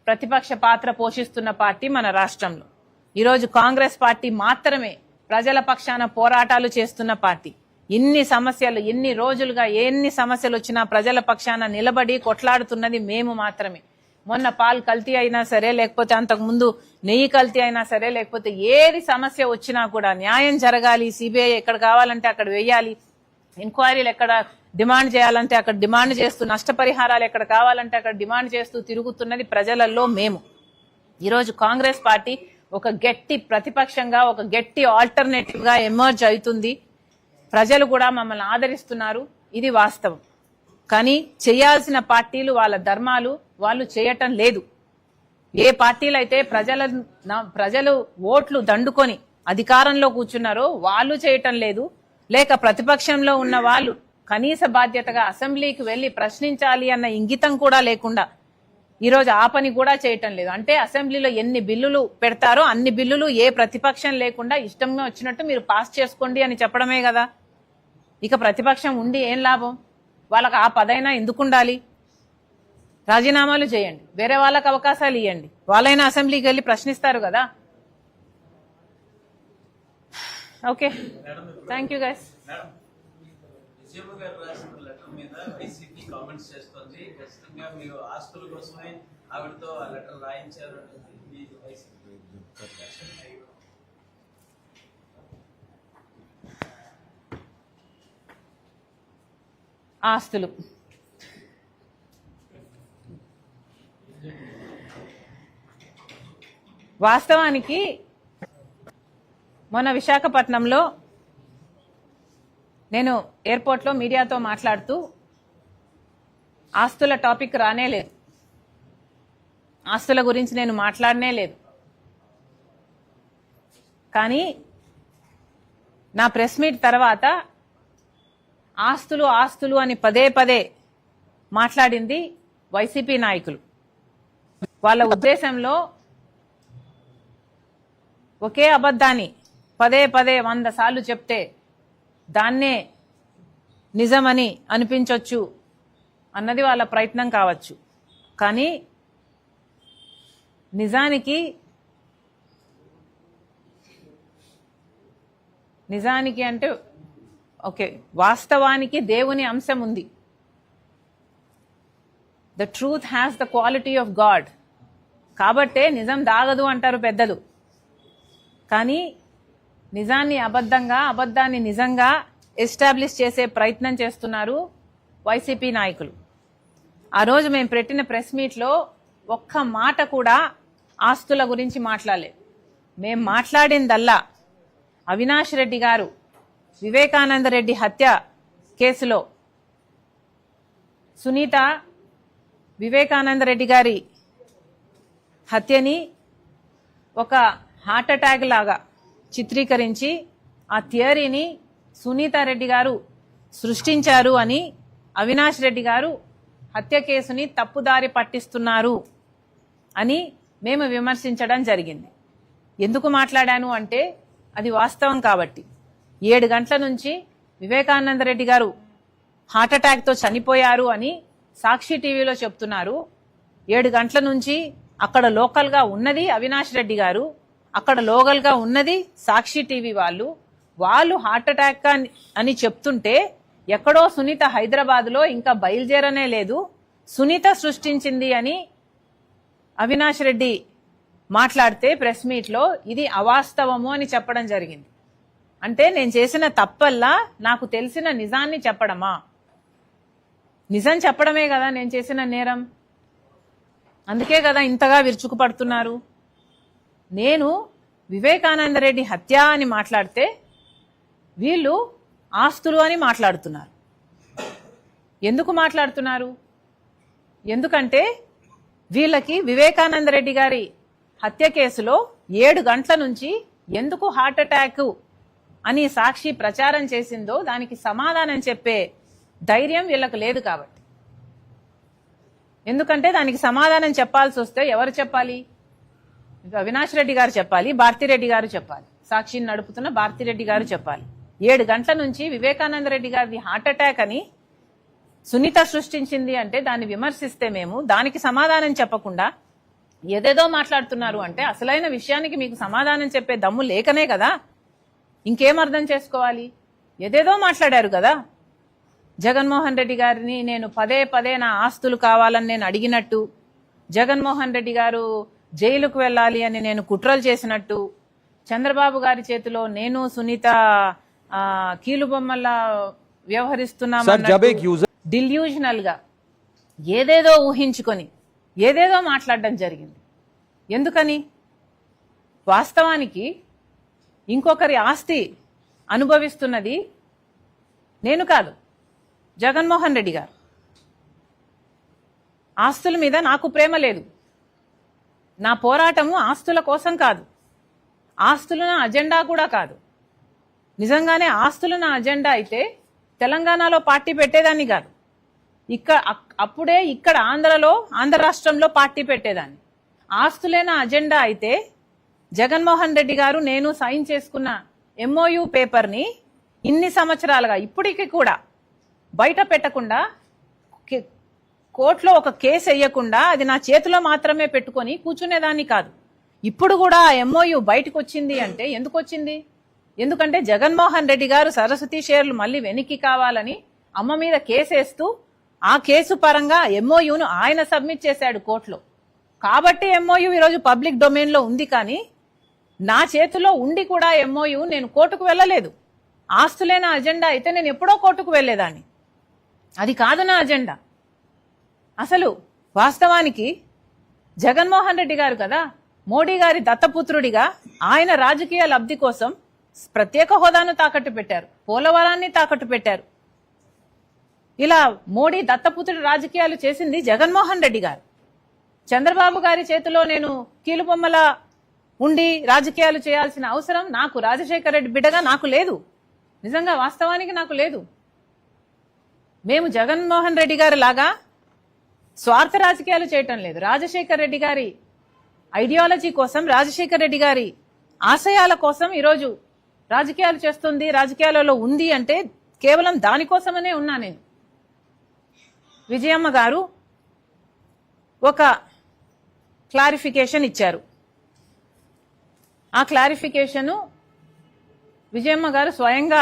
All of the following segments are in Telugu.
ప్రతిపక్ష పాత్ర పోషిస్తున్న పార్టీ మన రాష్ట్రంలో. ఈరోజు కాంగ్రెస్ పార్టీ మాత్రమే ప్రజల పక్షాన పోరాటాలు చేస్తున్న పార్టీ. ఇన్ని సమస్యలు ఎన్ని రోజులుగా ఎన్ని సమస్యలు వచ్చినా ప్రజల పక్షాన నిలబడి కొట్లాడుతున్నది మేము మాత్రమే. మొన్న పాలు కల్తీ అయినా సరే, లేకపోతే అంతకు ముందు నెయ్యి కల్తీ అయినా సరే, లేకపోతే ఏది సమస్య వచ్చినా కూడా న్యాయం జరగాలి, సిబిఐ ఎక్కడ కావాలంటే అక్కడ వేయాలి, ఎంక్వైరీలు ఎక్కడ డిమాండ్ చేయాలంటే అక్కడ డిమాండ్ చేస్తూ, నష్టపరిహారాలు ఎక్కడ కావాలంటే అక్కడ డిమాండ్ చేస్తూ తిరుగుతున్నది ప్రజలలో మేము. ఈరోజు కాంగ్రెస్ పార్టీ ఒక గట్టి ప్రతిపక్షంగా, ఒక గట్టి ఆల్టర్నేటివ్ గా ఎమర్జ్ అవుతుంది. ప్రజలు కూడా మమ్మల్ని ఆదరిస్తున్నారు, ఇది వాస్తవం. కానీ చేయాల్సిన పార్టీలు వాళ్ళ ధర్మాలు వాళ్ళు చేయటం లేదు. ఏ పార్టీలు అయితే ప్రజలు ఓట్లు దండుకొని అధికారంలో కూర్చున్నారో వాళ్ళు చేయటం లేదు, లేక ప్రతిపక్షంలో ఉన్న వాళ్ళు కనీస బాధ్యతగా అసెంబ్లీకి వెళ్లి ప్రశ్నించాలి అన్న ఇంగితం కూడా లేకుండా ఈరోజు ఆ పని కూడా చేయటం లేదు. అంటే అసెంబ్లీలో ఎన్ని బిల్లులు పెడతారో అన్ని బిల్లులు ఏ ప్రతిపక్షం లేకుండా ఇష్టంగా వచ్చినట్టు మీరు పాస్ చేసుకోండి అని చెప్పడమే కదా. ఇక ప్రతిపక్షం ఉండి ఏం లాభం? వాళ్ళకి ఆ పదైనా ఎందుకుండాలి? రాజీనామాలు చేయండి, వేరే వాళ్ళకి అవకాశాలు ఇవ్వండి, వాళ్ళైనా అసెంబ్లీకి వెళ్లి ప్రశ్నిస్తారు కదా. Okay, thank you guys. ఆస్తులు వాస్తవానికి మొన్న విశాఖపట్నంలో నేను ఎయిర్పోర్ట్లో మీడియాతో మాట్లాడుతూ ఆస్తుల టాపిక్ రానే లేదు, ఆస్తుల గురించి నేను మాట్లాడనే లేదు. కానీ నా ప్రెస్ మీట్ తర్వాత ఆస్తులు ఆస్తులు అని పదే పదే మాట్లాడింది వైసీపీ నాయకులు. వాళ్ళ ఉద్దేశంలో ఒకే అబద్ధాన్ని పదే పదే 100 సార్లు చెప్తే దాన్నే నిజమని అనిపించవచ్చు అన్నది వాళ్ళ ప్రయత్నం కావచ్చు. కానీ నిజానికి అంటే ఓకే, వాస్తవానికి దేవుని అంశం ఉంది. The truth has the quality of God. కాబట్టే నిజం దాగదు అంటారు పెద్దలు. కానీ నిజాన్ని అబద్ధంగా, అబద్ధాన్ని నిజంగా ఎస్టాబ్లిష్ చేసే ప్రయత్నం చేస్తున్నారు వైసీపీ నాయకులు. ఆ రోజు మేము పెట్టిన ప్రెస్ మీట్లో ఒక్క మాట కూడా ఆస్తుల గురించి మాట్లాడలేదు. మేం మాట్లాడిందల్లా అవినాష్ రెడ్డి గారు వివేకానంద రెడ్డి హత్య కేసులో సునీత వివేకానంద రెడ్డి గారి హత్యని ఒక హార్ట్ అటాక్ లాగా చిత్రీకరించి ఆ థియరీని సునీతారెడ్డి గారు సృష్టించారు అని, అవినాష్ రెడ్డి గారు హత్య కేసుని తప్పుదారి పట్టిస్తున్నారు అని మేము విమర్శించడం జరిగింది. ఎందుకు మాట్లాడాను అంటే అది వాస్తవం కాబట్టి. 7 గంటల నుంచి వివేకానంద రెడ్డి గారు హార్ట్ అటాక్ తో చనిపోయారు అని సాక్షి టీవీలో చెప్తున్నారు. 7 గంటల నుంచి అక్కడ లోకల్ గా ఉన్నది అవినాష్ రెడ్డి గారు, అక్కడ లోకల్ గా ఉన్నది సాక్షి టీవీ వాళ్ళు హార్ట్ అటాక్ అని చెప్తుంటే ఎక్కడో సునీత హైదరాబాద్ లో ఇంకా బయలుదేరనే లేదు, సునీత సృష్టించింది అని అవినాష్ రెడ్డి మాట్లాడితే ప్రెస్ మీట్ లో ఇది అవాస్తవము అని చెప్పడం జరిగింది. అంటే నేను చేసిన తప్పల్లా నాకు తెలిసిన నిజాన్ని చెప్పడమా? నిజం చెప్పడమే కదా నేను చేసిన నేరం. అందుకే కదా ఇంతగా విరుచుకుపడుతున్నారు. నేను వివేకానంద రెడ్డి హత్య అని మాట్లాడితే వీళ్ళు ఆస్తులు అని మాట్లాడుతున్నారు. ఎందుకు మాట్లాడుతున్నారు? ఎందుకంటే వీళ్ళకి వివేకానంద రెడ్డి గారి హత్య కేసులో 7 గంటల నుంచి ఎందుకు హార్ట్ అటాక్ అని సాక్షి ప్రచారం చేసిందో దానికి సమాధానం చెప్పే ధైర్యం వీళ్ళకు లేదు కాబట్టి. ఎందుకంటే దానికి సమాధానం చెప్పాల్సి వస్తే ఎవరు చెప్పాలి? అవినాష్ రెడ్డి గారు చెప్పాలి, భారతిరెడ్డి గారు చెప్పాలి, సాక్షిని నడుపుతున్న భారతిరెడ్డి గారు చెప్పాలి. 7 గంటల నుంచి వివేకానంద రెడ్డి గారిది హార్ట్ అటాక్ అని సునీత సృష్టించింది అంటే దాన్ని విమర్శిస్తే మేము దానికి సమాధానం చెప్పకుండా ఏదేదో మాట్లాడుతున్నారు అంటే అసలైన విషయానికి మీకు సమాధానం చెప్పే దమ్ము లేకనే కదా. ఇంకేం అర్థం చేసుకోవాలి? ఏదేదో మాట్లాడారు కదా. జగన్మోహన్ రెడ్డి గారిని నేను పదే పదే నా ఆస్తులు కావాలని నేను అడిగినట్టు, జగన్మోహన్ రెడ్డి గారు జైలుకు వెళ్ళాలి అని నేను కుట్రలు చేసినట్టు, చంద్రబాబు గారి చేతిలో నేను సునీత కీలుబొమ్మల్లా వ్యవహరిస్తున్నామన్నట్టు డిల్యూజనల్ గా ఏదేదో ఊహించుకొని ఏదేదో మాట్లాడడం జరిగింది. ఎందుకని? వాస్తవానికి ఇంకొకరి ఆస్తి అనుభవిస్తున్నది నేను కాదు, జగన్మోహన్ రెడ్డి గారు. ఆస్తుల మీద నాకు ప్రేమ లేదు. నా పోరాటము ఆస్తుల కోసం కాదు, ఆస్తులు నా అజెండా కూడా కాదు. నిజంగానే ఆస్తులు నా అజెండా అయితే తెలంగాణలో పార్టీ పెట్టేదాన్ని కాదు. అప్పుడే ఇక్కడ ఆంధ్ర రాష్ట్రంలో పార్టీ పెట్టేదాన్ని. ఆస్తులే నా అజెండా అయితే జగన్మోహన్ రెడ్డి గారు నేను సైన్ చేసుకున్న MOU పేపర్ని ఇన్ని సంవత్సరాలుగా ఇప్పటికీ కూడా బయట పెట్టకుండా, కోర్టులో ఒక కేసు వేయకుండా అది నా చేతిలో మాత్రమే పెట్టుకొని కూర్చునేదాన్ని కాదు. ఇప్పుడు కూడా ఆ MOU బయటకు వచ్చింది అంటే ఎందుకు వచ్చింది? ఎందుకంటే జగన్మోహన్ రెడ్డి గారు సరస్వతి షేర్లు మళ్ళీ వెనక్కి కావాలని అమ్మ మీద కేసేస్తూ ఆ కేసు పరంగా MOUను ఆయన సబ్మిట్ చేశాడు కోర్టులో. కాబట్టి MOU ఈరోజు పబ్లిక్ డొమైన్ లో ఉంది. కానీ నా చేతిలో ఉండి కూడా MOU నేను కోర్టుకు వెళ్ళలేదు. ఆస్తులే నా అజెండా అయితే నేను ఎప్పుడో కోర్టుకు వెళ్లేదాన్ని. అది కాదు నా అజెండా. అసలు వాస్తవానికి జగన్మోహన్ రెడ్డి గారు కదా మోడీ గారి దత్తపుత్రుడిగా ఆయన రాజకీయ లబ్ధి కోసం ప్రత్యేక హోదాను తాకట్టు పెట్టారు, పోలవరాన్ని తాకట్టు పెట్టారు. ఇలా మోడీ దత్తపుత్రుడి రాజకీయాలు చేసింది జగన్మోహన్ రెడ్డి గారు. చంద్రబాబు గారి చేతిలో నేను కీలుబొమ్మల ఉండి రాజకీయాలు చేయాల్సిన అవసరం నాకు, రాజశేఖర రెడ్డి బిడ్డగా నాకు లేదు. నిజంగా వాస్తవానికి నాకు లేదు. మేము జగన్మోహన్ రెడ్డి గారి లాగా స్వార్థ రాజకీయాలు చేయటం లేదు. రాజశేఖర రెడ్డి గారి ఐడియాలజీ కోసం, రాజశేఖర రెడ్డి గారి ఆశయాల కోసం ఈరోజు రాజకీయాలు చేస్తుంది, రాజకీయాలలో ఉంది అంటే కేవలం దానికోసమనే ఉన్నా నేను. విజయమ్మ గారు ఒక క్లారిఫికేషన్ ఇచ్చారు. ఆ క్లారిఫికేషను విజయమ్మ గారు స్వయంగా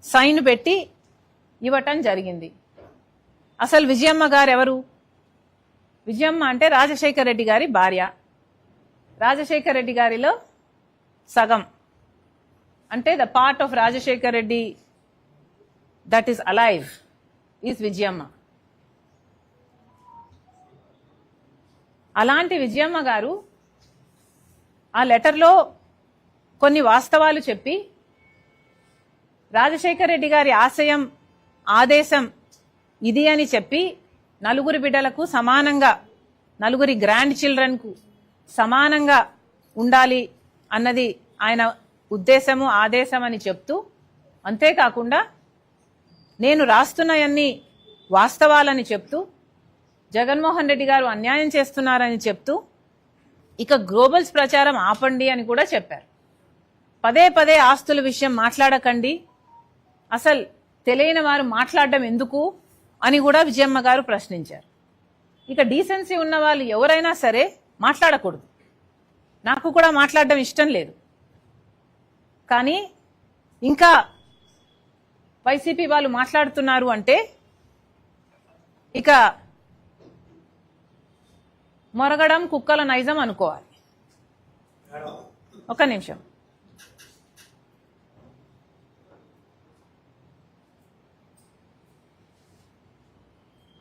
సైన్ పెట్టి ఇవ్వటం జరిగింది. అసలు విజయమ్మ గారు ఎవరు? విజయమ్మ అంటే రాజశేఖర రెడ్డి గారి భార్య. రాజశేఖర రెడ్డి గారిలో సగం అంటే the part of Rajasekhara Reddy that is alive is Vijayamma. అలాంటి విజయమ్మ గారు ఆ లెటర్లో కొన్ని వాస్తవాలు చెప్పి రాజశేఖర రెడ్డి గారి ఆశయం, ఆదేశం ఇది అని చెప్పి నలుగురు బిడ్డలకు సమానంగా, నలుగురి గ్రాండ్ చిల్డ్రన్కు సమానంగా ఉండాలి అన్నది ఆయన ఉద్దేశము, ఆదేశం అని చెప్తూ, అంతేకాకుండా నేను రాస్తున్నవన్నీ వాస్తవాలని చెప్తూ, జగన్మోహన్ రెడ్డి గారు అన్యాయం చేస్తున్నారని చెప్తూ, ఇక గ్లోబల్స్ ప్రచారం ఆపండి అని కూడా చెప్పారు. పదే పదే ఆస్తుల విషయం మాట్లాడకండి, అసలు తెలియని వారు మాట్లాడడం ఎందుకు అని కూడా విజయమ్మ గారు ప్రశ్నించారు. ఇక డీసెన్సీ ఉన్న వాళ్ళు ఎవరైనా సరే మాట్లాడకూడదు. నాకు కూడా మాట్లాడడం ఇష్టం లేదు. కానీ ఇంకా వైసీపీ వాళ్ళు మాట్లాడుతున్నారు అంటే ఇక మొరగడం కుక్కల నైజం అనుకోవాలి. ఒక నిమిషం.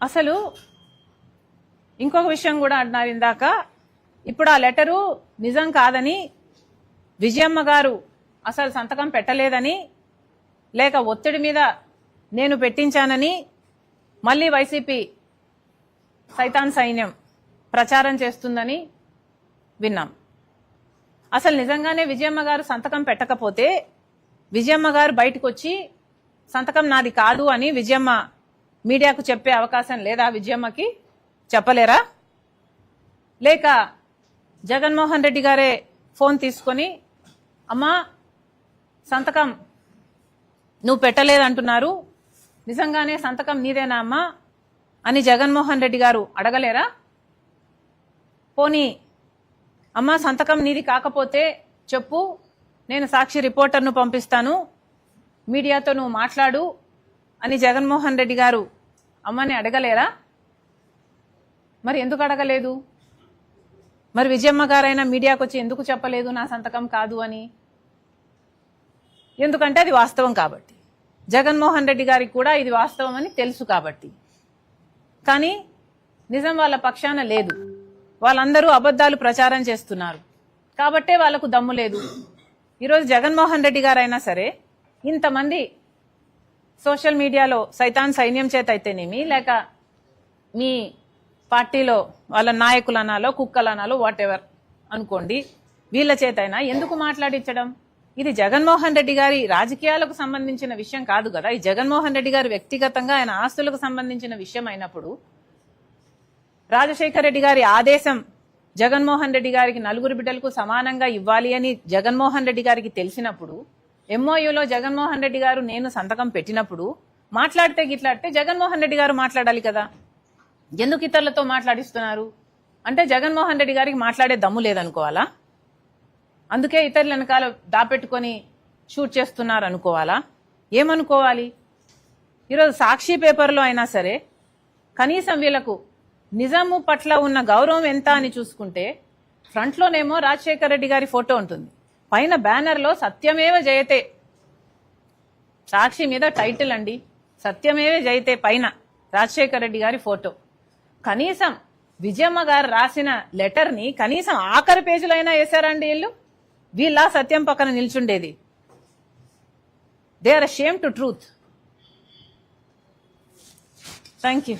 అసలు ఇంకొక విషయం కూడా అన్నారు ఇందాక. ఇప్పుడు ఆ లెటరు నిజం కాదని, విజయమ్మ గారు అసలు సంతకం పెట్టలేదని, లేక ఒత్తిడి మీద నేను పెట్టించానని మళ్ళీ వైసీపీ సైతాన్ సైన్యం ప్రచారం చేస్తుందని విన్నాం. అసలు నిజంగానే విజయమ్మ గారు సంతకం పెట్టకపోతే విజయమ్మ గారు బయటకు వచ్చి సంతకం నాది కాదు అని విజయమ్మ మీడియాకు చెప్పే అవకాశం లేదా? విజయమ్మకి చెప్పలేరా? లేక జగన్మోహన్ రెడ్డి గారే ఫోన్ తీసుకొని, అమ్మా సంతకం నువ్వు పెట్టలేదంటున్నారు, నిజంగానే సంతకం నీదేనా అమ్మా అని జగన్మోహన్ రెడ్డి గారు అడగలేరా? పోనీ అమ్మా సంతకం నీది కాకపోతే చెప్పు, నేను సాక్షి రిపోర్టర్ను పంపిస్తాను, మీడియాతో నువ్వు మాట్లాడు అని జగన్మోహన్ రెడ్డి గారు అమ్మని అడగలేరా? మరి ఎందుకు అడగలేదు? మరి విజయమ్మ గారైనా మీడియాకు వచ్చి ఎందుకు చెప్పలేదు నా సంతకం కాదు అని? ఎందుకంటే అది వాస్తవం కాబట్టి, జగన్మోహన్ రెడ్డి గారికి కూడా ఇది వాస్తవం అని తెలుసు కాబట్టి. కానీ నిజం వాళ్ళ పక్షాన లేదు, వాళ్ళందరూ అబద్ధాలు ప్రచారం చేస్తున్నారు కాబట్టే వాళ్ళకు దమ్ము లేదు. ఈరోజు జగన్మోహన్ రెడ్డి గారైనా సరే ఇంతమంది సోషల్ మీడియాలో సైతాన్ సైన్యం చేత అయితేనేమి, లేక మీ పార్టీలో వాళ్ళ నాయకులనాలో కుక్కలనాలో వాట్ ఎవర్ అనుకోండి, వీళ్ళ చేతైనా ఎందుకు మాట్లాడించడం? ఇది జగన్మోహన్ రెడ్డి గారి రాజకీయాలకు సంబంధించిన విషయం కాదు కదా, ఈ జగన్మోహన్ రెడ్డి గారు వ్యక్తిగతంగా ఆయన ఆస్తులకు సంబంధించిన విషయం అయినప్పుడు, రాజశేఖర రెడ్డి గారి ఆదేశం జగన్మోహన్ రెడ్డి గారికి 4 బిడ్డలకు సమానంగా ఇవ్వాలి అని జగన్మోహన్ రెడ్డి గారికి తెలిసినప్పుడు, ఎంఓయూలో జగన్మోహన్ రెడ్డి గారు నేను సంతకం పెట్టినప్పుడు మాట్లాడితే గిట్లాడితే జగన్మోహన్ రెడ్డి గారు మాట్లాడాలి కదా. ఎందుకు ఇతరులతో మాట్లాడిస్తున్నారు అంటే జగన్మోహన్ రెడ్డి గారికి మాట్లాడే దమ్ము లేదనుకోవాలా? అందుకే ఇతరుల వెనకాల దాపెట్టుకొని షూట్ చేస్తున్నారు అనుకోవాలా? ఏమనుకోవాలి? ఈరోజు సాక్షి పేపర్లో అయినా సరే కనీసం వీళ్ళకు నిజాము పట్ల ఉన్న గౌరవం ఎంత అని చూసుకుంటే, ఫ్రంట్లోనేమో రాజశేఖర రెడ్డి గారి ఫోటో ఉంటుంది, పైన బ్యానర్లో సత్యమేవ జయతే, సాక్షి మీద టైటిల్ అండి, సత్యమేవ జయతే, పైన రాజశేఖర రెడ్డి గారి ఫోటో. కనీసం విజయమ్మ గారు రాసిన లెటర్ని కనీసం ఆఖరి పేజీలో అయినా వేశారండి వీళ్ళ సత్యం పక్కన నిల్చుండేది. They are ashamed to truth. Thank you.